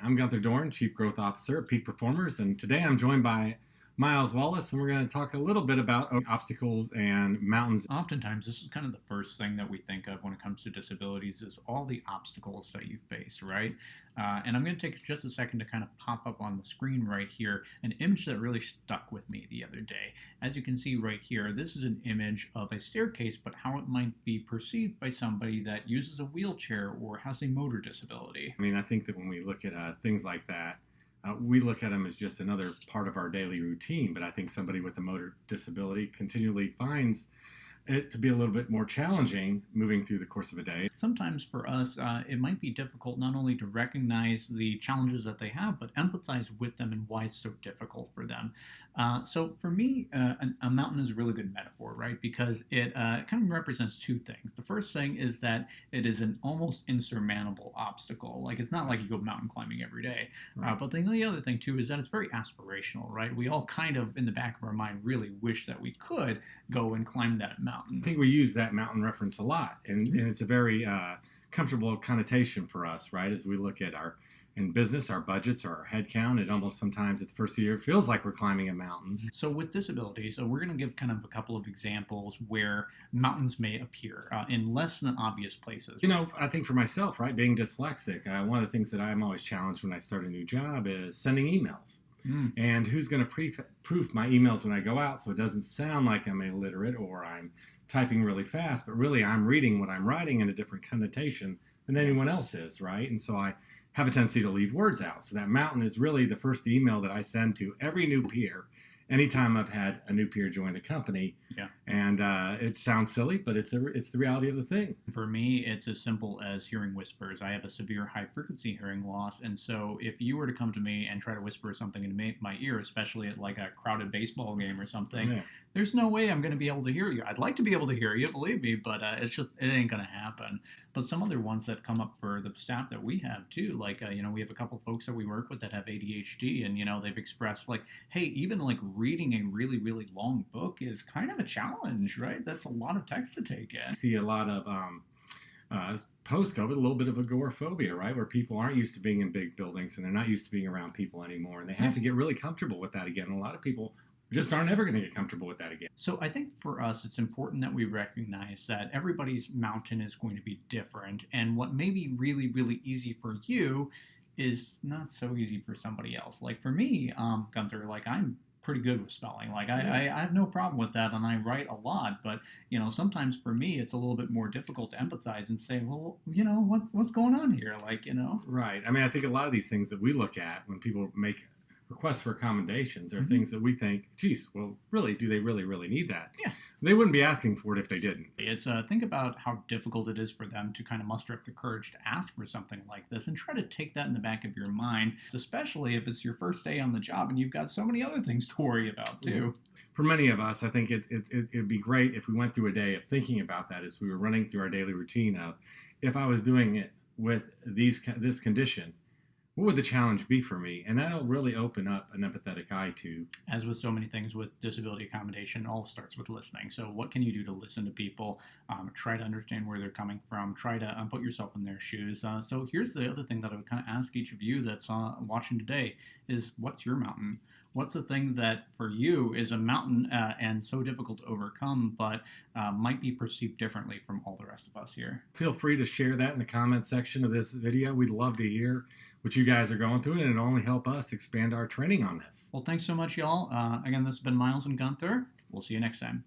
I'm Gunther Doran, Chief Growth Officer at Peak Performers, and today I'm joined by Myles, Wallace, and we're going to talk a little bit about obstacles and mountains. Oftentimes, this is kind of the first thing that we think of when it comes to disabilities is all the obstacles that you face, right? And I'm going to take just a second to kind of pop up on the screen right here an image that really stuck with me the other day. As you can see right here, this is an image of a staircase, but how it might be perceived by somebody that uses a wheelchair or has a motor disability. I think that when we look at things like that, we look at them as just another part of our daily routine, but I think somebody with a motor disability continually finds it to be a little bit more challenging moving through the course of a day. Sometimes for us, it might be difficult not only to recognize the challenges that they have, but empathize with them and why it's so difficult for them. So for me, a mountain is a really good metaphor, right? Because it kind of represents two things. The first thing is that it is an almost insurmountable obstacle. Like it's not like you go mountain climbing every day. Right. But then the other thing too is that it's very aspirational, right? We all kind of in the back of our mind really wish that we could go and climb that mountain. I think we use that mountain reference a lot, and it's a very comfortable connotation for us, right? As we look at in business, our budgets, our head count, it almost sometimes at the first of the year feels like we're climbing a mountain. So with disabilities, we're going to give kind of a couple of examples where mountains may appear in less than obvious places. I think for myself, right, being dyslexic, one of the things that I'm always challenged when I start a new job is sending emails. And who's going to proof my emails when I go out so it doesn't sound like I'm illiterate or I'm typing really fast, but really I'm reading what I'm writing in a different connotation than anyone else is, right? And so I have a tendency to leave words out. So that mountain is really the first email that I send to every new peer anytime I've had a new peer join the company. Yeah. And it sounds silly, but it's the reality of the thing. For me, it's as simple as hearing whispers. I have a severe high-frequency hearing loss, and so if you were to come to me and try to whisper something into my ear, especially at like a crowded baseball game or something, there's no way I'm going to be able to hear you. I'd like to be able to hear you, believe me, but it ain't going to happen. But some other ones that come up for the staff that we have too, like, we have a couple folks that we work with that have ADHD, and, they've expressed like, hey, even like reading a really, really long book is kind of a challenge, right? That's a lot of text to take in. I see a lot of post-COVID, a little bit of agoraphobia, right? Where people aren't used to being in big buildings and they're not used to being around people anymore. And they have to get really comfortable with that again. And a lot of people just aren't ever going to get comfortable with that again. So I think for us, it's important that we recognize that everybody's mountain is going to be different. And what may be really, really easy for you is not so easy for somebody else. Like for me, Gunther, like I'm pretty good with spelling. Like I have no problem with that, and I write a lot. But sometimes for me, it's a little bit more difficult to empathize and say, well, what's going on here? Like, Right. I think a lot of these things that we look at when people make requests for accommodations are things that we think, geez, well, really, do they really, really need that? Yeah. They wouldn't be asking for it if they didn't. It's think about how difficult it is for them to kind of muster up the courage to ask for something like this and try to take that in the back of your mind, especially if it's your first day on the job and you've got so many other things to worry about too. For many of us, I think it'd be great if we went through a day of thinking about that as we were running through our daily routine of, if I was doing it with this condition, what would the challenge be for me? And that'll really open up an empathetic eye to. As with so many things with disability accommodation, it all starts with listening. So what can you do to listen to people? Try to understand where they're coming from. Try to put yourself in their shoes. So here's the other thing that I would kind of ask each of you that's watching today is, what's your mountain? What's the thing that for you is a mountain and so difficult to overcome, but might be perceived differently from all the rest of us here? Feel free to share that in the comment section of this video. We'd love to hear what you guys are going through, and it'll only help us expand our training on this. Well, thanks so much, y'all. Again, this has been Myles and Gunther. We'll see you next time.